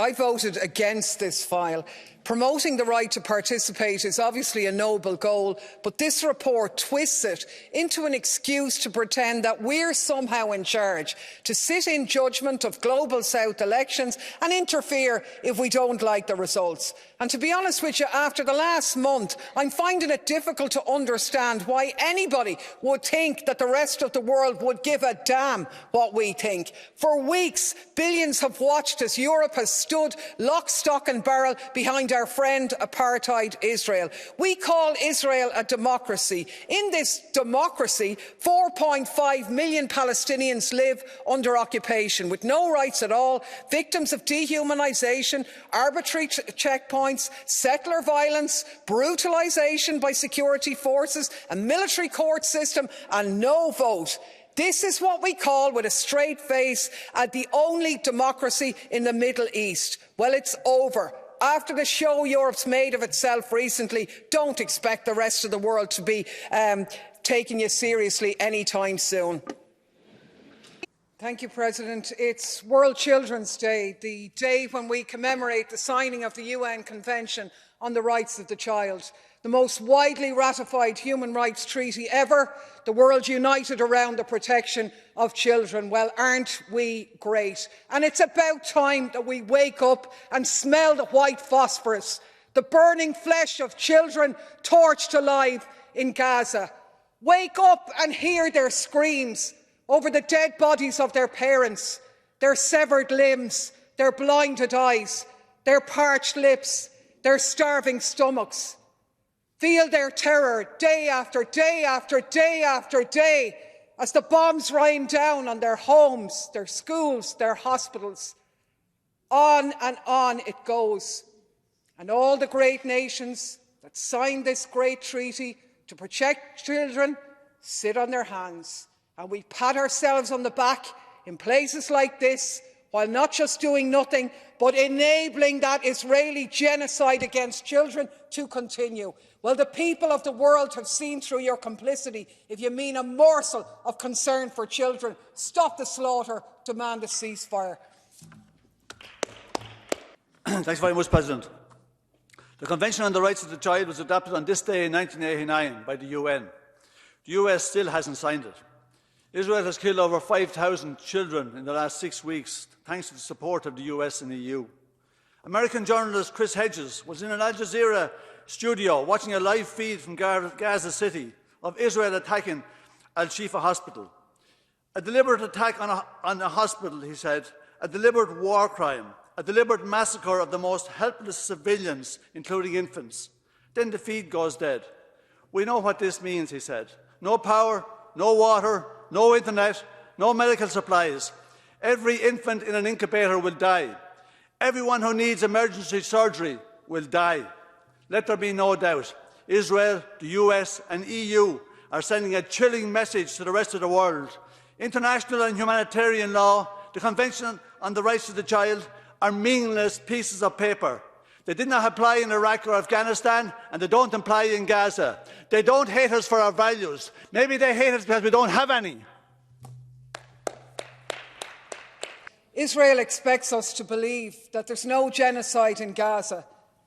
I voted against this file. Promoting the right to participate is obviously a noble goal, but this report twists it into an excuse to pretend that we're somehow in charge, to sit in judgment of Global South elections and interfere if we don't like the results. And to be honest with you, after the last month, I'm finding it difficult to understand why anybody would think that the rest of the world would give a damn what we think. For weeks, billions have watched as Europe has stood lock, stock and barrel behind our friend apartheid Israel. We call Israel a democracy. In this democracy, 4.5 million Palestinians live under occupation with no rights at all, victims of dehumanisation, arbitrary checkpoints, settler violence, brutalisation by security forces, a military court system and no vote. This is what we call, with a straight face, the only democracy in the Middle East. Well, it's over. After the show Europe's made of itself recently, don't expect the rest of the world to be taking you seriously anytime soon. Thank you, President. It's World Children's Day, the day when we commemorate the signing of the UN Convention on the Rights of the Child, the most widely ratified human rights treaty ever, the world united around the protection of children. Well, aren't we great? And it's about time that we wake up and smell the white phosphorus, the burning flesh of children torched alive in Gaza. Wake up and hear their screams over the dead bodies of their parents, their severed limbs, their blinded eyes, their parched lips, their starving stomachs. Feel their terror day after day after day after day as the bombs rain down on their homes, their schools, their hospitals. On and on it goes. And all the great nations that signed this great treaty to protect children sit on their hands. And we pat ourselves on the back in places like this, while not just doing nothing, but enabling that Israeli genocide against children to continue. Well, the people of the world have seen through your complicity. If you mean a morsel of concern for children, stop the slaughter, demand a ceasefire. Thanks very much, President. The Convention on the Rights of the Child was adopted on this day in 1989 by the UN. The US still hasn't signed it. Israel has killed over 5,000 children in the last 6 weeks, thanks to the support of the US and EU. American journalist Chris Hedges was in an Al Jazeera studio watching a live feed from Gaza City of Israel attacking Al-Shifa Hospital. A deliberate attack on a hospital, he said, a deliberate war crime, a deliberate massacre of the most helpless civilians, including infants. Then the feed goes dead. We know what this means, he said. No power, no water, no internet, no medical supplies. Every infant in an incubator will die. Everyone who needs emergency surgery will die. Let there be no doubt. Israel, the US and EU are sending a chilling message to the rest of the world. International and humanitarian law, the Convention on the Rights of the Child, are meaningless pieces of paper. They did not apply in Iraq or Afghanistan, and they don't apply in Gaza. They don't hate us for our values. Maybe they hate us because we don't have any. Israel expects us to believe that there's no genocide in Gaza.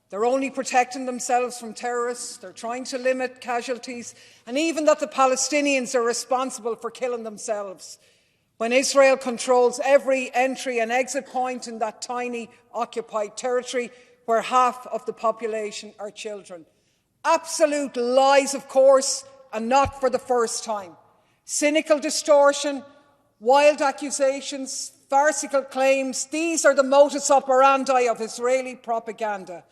They're only protecting themselves from terrorists, they're trying to limit casualties, and even that the Palestinians are responsible for killing themselves, when Israel controls every entry and exit point in that tiny occupied territory where half of the population are children. Absolute lies, of course, and not for the first time. Cynical distortion, wild accusations, farcical claims, these are the modus operandi of Israeli propaganda.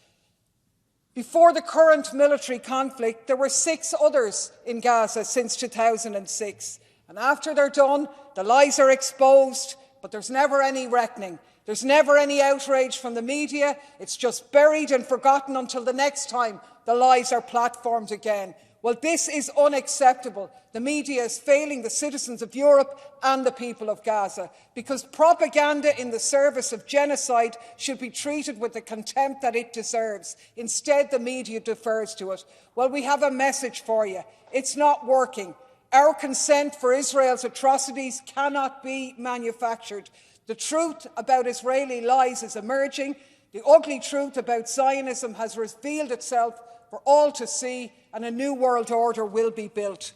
Before the current military conflict, there were 6 others in Gaza since 2006. And after they're done, the lies are exposed, but there's never any reckoning. There's never any outrage from the media. It's just buried and forgotten until the next time the lies are platformed again. Well, this is unacceptable. The media is failing the citizens of Europe and the people of Gaza, because propaganda in the service of genocide should be treated with the contempt that it deserves. Instead, the media defers to it. Well, we have a message for you. It's not working. Our consent for Israel's atrocities cannot be manufactured. The truth about Israeli lies is emerging. The ugly truth about Zionism has revealed itself for all to see, and a new world order will be built.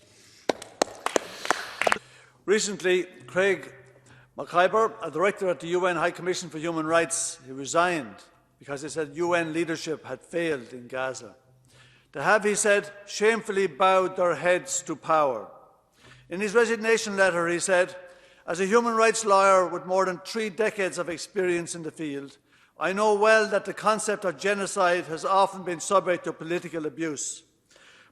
Recently, Craig McIver, a director at the UN High Commission for Human Rights, he resigned because he said UN leadership had failed in Gaza. They have, he said, shamefully bowed their heads to power. In his resignation letter, he said, "As a human rights lawyer with more than 3 decades of experience in the field, I know well that the concept of genocide has often been subject to political abuse.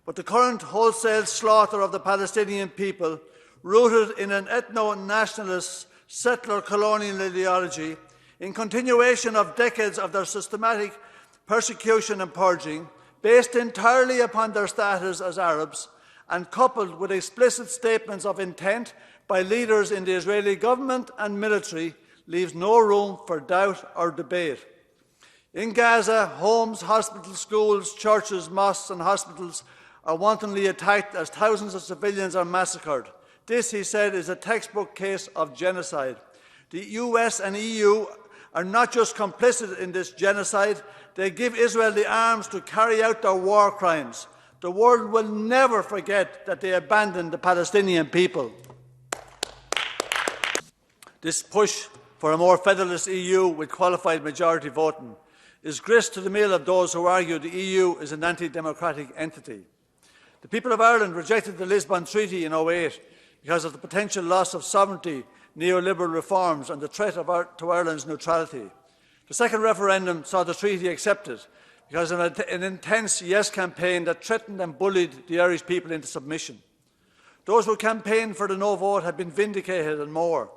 But the current wholesale slaughter of the Palestinian people, rooted in an ethno-nationalist settler colonial ideology, in continuation of decades of their systematic persecution and purging, based entirely upon their status as Arabs, and coupled with explicit statements of intent by leaders in the Israeli government and military, leaves no room for doubt or debate. In Gaza, homes, hospitals, schools, churches, mosques and hospitals are wantonly attacked as thousands of civilians are massacred. This, he said, is a textbook case of genocide. The US and EU are not just complicit in this genocide, they give Israel the arms to carry out their war crimes. The world will never forget that they abandoned the Palestinian people. This push for a more federalist EU with qualified majority voting is grist to the mill of those who argue the EU is an anti-democratic entity. The people of Ireland rejected the Lisbon Treaty in 2008 because of the potential loss of sovereignty, neoliberal reforms and the threat to Ireland's neutrality. The second referendum saw the treaty accepted because of an intense yes campaign that threatened and bullied the Irish people into submission. Those who campaigned for the no vote have been vindicated and more.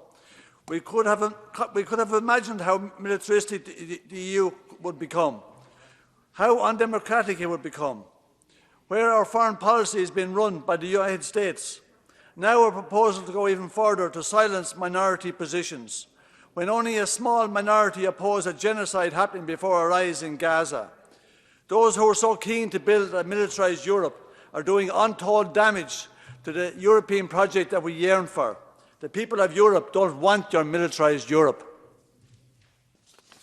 We could have imagined how militaristic the EU would become, how undemocratic it would become, where our foreign policy is being run by the United States. Now a proposal to go even further to silence minority positions, when only a small minority oppose a genocide happening before our eyes in Gaza. Those who are so keen to build a militarised Europe are doing untold damage to the European project that we yearn for. The people of Europe don't want your militarised Europe.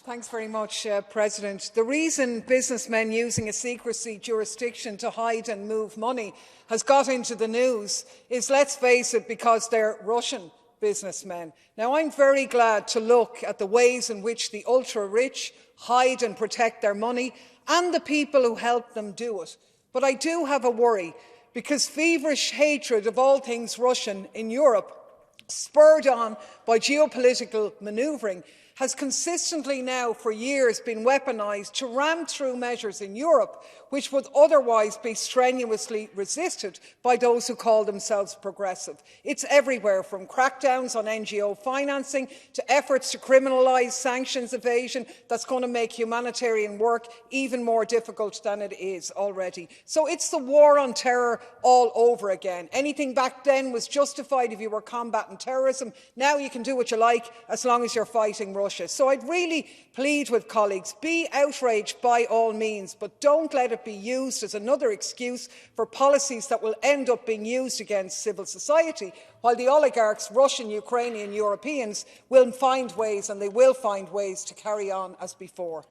Thanks very much, President. The reason businessmen using a secrecy jurisdiction to hide and move money has got into the news is, let's face it, because they're Russian businessmen. Now, I'm very glad to look at the ways in which the ultra-rich hide and protect their money and the people who help them do it. But I do have a worry, because feverish hatred of all things Russian in Europe, spurred on by geopolitical manoeuvring, has consistently now for years been weaponised to ram through measures in Europe which would otherwise be strenuously resisted by those who call themselves progressive. It's everywhere, from crackdowns on NGO financing to efforts to criminalise sanctions evasion that's going to make humanitarian work even more difficult than it is already. So it's the war on terror all over again. Anything back then was justified if you were combating terrorism. Now you can do what you like as long as you're fighting Russia. So I'd really plead with colleagues, be outraged by all means, but don't let it be used as another excuse for policies that will end up being used against civil society, while the oligarchs, Russian, Ukrainian, Europeans, will find ways, and they will find ways, to carry on as before.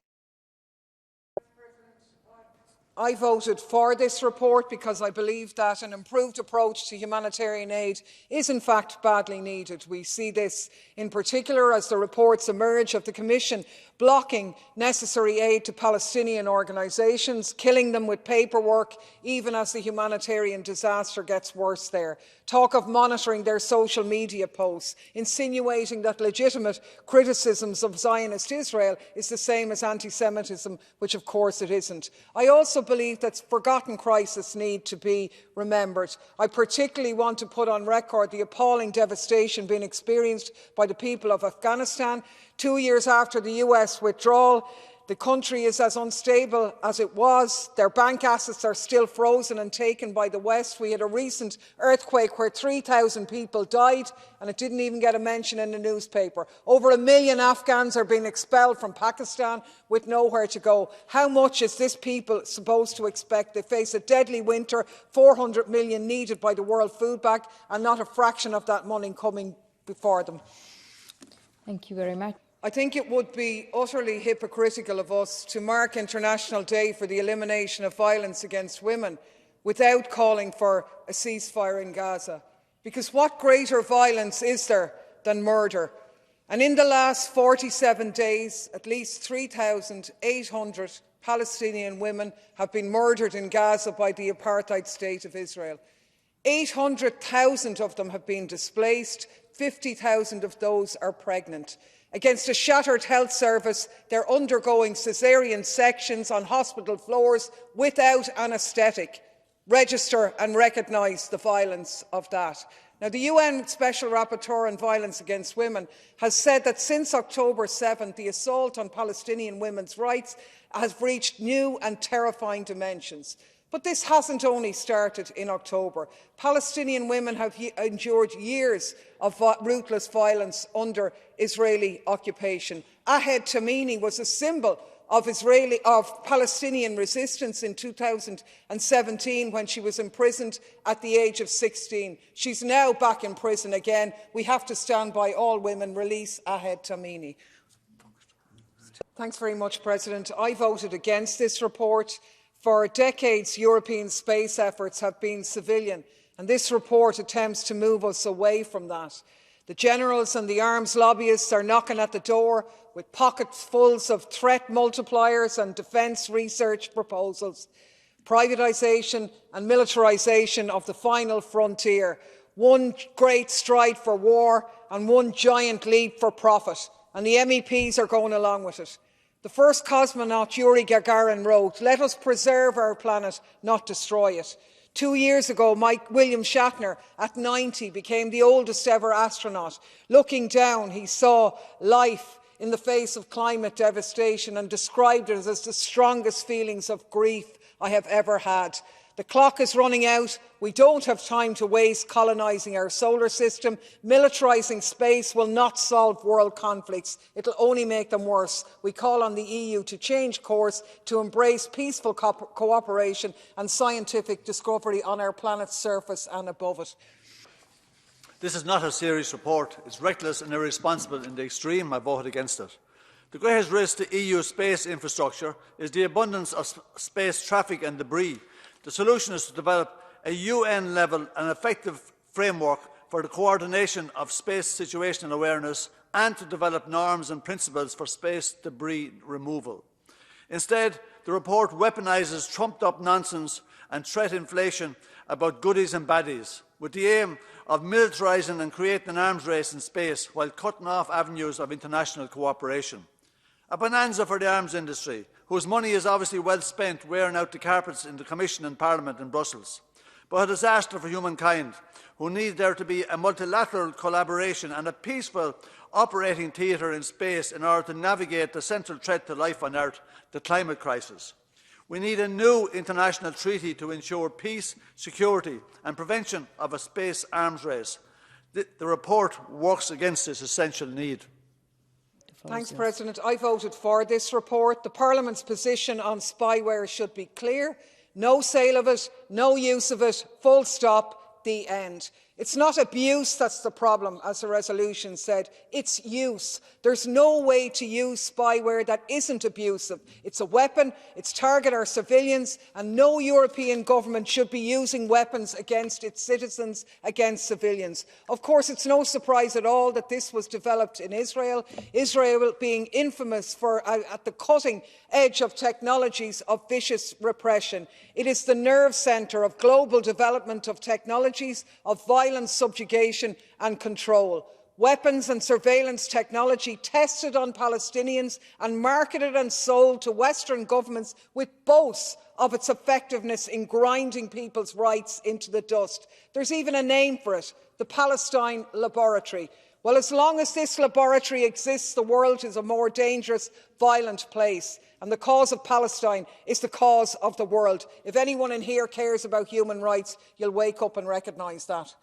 I voted for this report because I believe that an improved approach to humanitarian aid is in fact badly needed. We see this in particular as the reports emerge of the Commission blocking necessary aid to Palestinian organisations, killing them with paperwork even as the humanitarian disaster gets worse there. Talk of monitoring their social media posts, insinuating that legitimate criticisms of Zionist Israel is the same as anti-Semitism, which of course it isn't. I also believe that forgotten crises need to be remembered. I particularly want to put on record the appalling devastation being experienced by the people of Afghanistan. 2 years after the US withdrawal, the country is as unstable as it was. Their bank assets are still frozen and taken by the West. We had a recent earthquake where 3,000 people died, and it didn't even get a mention in the newspaper. Over 1 million Afghans are being expelled from Pakistan with nowhere to go. How much is this people supposed to expect? They face a deadly winter, 400 million needed by the World Food Bank, and not a fraction of that money coming before them. Thank you very much. I think it would be utterly hypocritical of us to mark International Day for the Elimination of Violence Against Women without calling for a ceasefire in Gaza. Because what greater violence is there than murder? And in the last 47 days, at least 3,800 Palestinian women have been murdered in Gaza by the apartheid state of Israel. 800,000 of them have been displaced, 50,000 of those are pregnant. Against a shattered health service, they're undergoing caesarean sections on hospital floors without anaesthetic. Register and recognise the violence of that. Now, the UN Special Rapporteur on Violence Against Women has said that since October 7, the assault on Palestinian women's rights has reached new and terrifying dimensions. But this hasn't only started in October. Palestinian women have endured years of ruthless violence under Israeli occupation. Ahed Tamimi was a symbol of Palestinian resistance in 2017 when she was imprisoned at the age of 16. She's now back in prison again. We have to stand by all women. Release Ahed Tamimi. Thanks very much, President. I voted against this report. For decades, European space efforts have been civilian, and this report attempts to move us away from that. The generals and the arms lobbyists are knocking at the door with pockets full of threat multipliers and defence research proposals. Privatisation and militarisation of the final frontier. One great stride for war and one giant leap for profit. And the MEPs are going along with it. The first cosmonaut, Yuri Gagarin, wrote, "Let us preserve our planet, not destroy it." 2 years ago, William Shatner, at 90, became the oldest ever astronaut. Looking down, he saw life in the face of climate devastation and described it as the strongest feelings of grief I have ever had. The clock is running out. We don't have time to waste colonising our solar system. Militarising space will not solve world conflicts. It will only make them worse. We call on the EU to change course, to embrace peaceful cooperation and scientific discovery on our planet's surface and above it. This is not a serious report. It's reckless and irresponsible in the extreme. I voted against it. The greatest risk to EU space infrastructure is the abundance of space traffic and debris. The solution is to develop a UN-level and effective framework for the coordination of space situational awareness and to develop norms and principles for space debris removal. Instead, the report weaponises trumped-up nonsense and threat inflation about goodies and baddies, with the aim of militarising and creating an arms race in space while cutting off avenues of international cooperation. A bonanza for the arms industry, whose money is obviously well spent wearing out the carpets in the Commission and Parliament in Brussels, but a disaster for humankind, who need there to be a multilateral collaboration and a peaceful operating theatre in space in order to navigate the central threat to life on Earth, the climate crisis. We need a new international treaty to ensure peace, security and prevention of a space arms race. The report works against this essential need. Thanks, President. I voted for this report. The Parliament's position on spyware should be clear. No sale of it, no use of it, full stop, the end. It's not abuse that's the problem, as the resolution said. It's use. There's no way to use spyware that isn't abusive. It's a weapon, it's target our civilians, and no European government should be using weapons against its citizens, against civilians. Of course, it's no surprise at all that this was developed in Israel, Israel being infamous for at the cutting edge of technologies of vicious repression. It is the nerve centre of global development of technologies of violence, subjugation and control. Weapons and surveillance technology tested on Palestinians and marketed and sold to Western governments with boasts of its effectiveness in grinding people's rights into the dust. There's even a name for it, the Palestine Laboratory. Well, as long as this laboratory exists, the world is a more dangerous, violent place. And the cause of Palestine is the cause of the world. If anyone in here cares about human rights, you'll wake up and recognise that.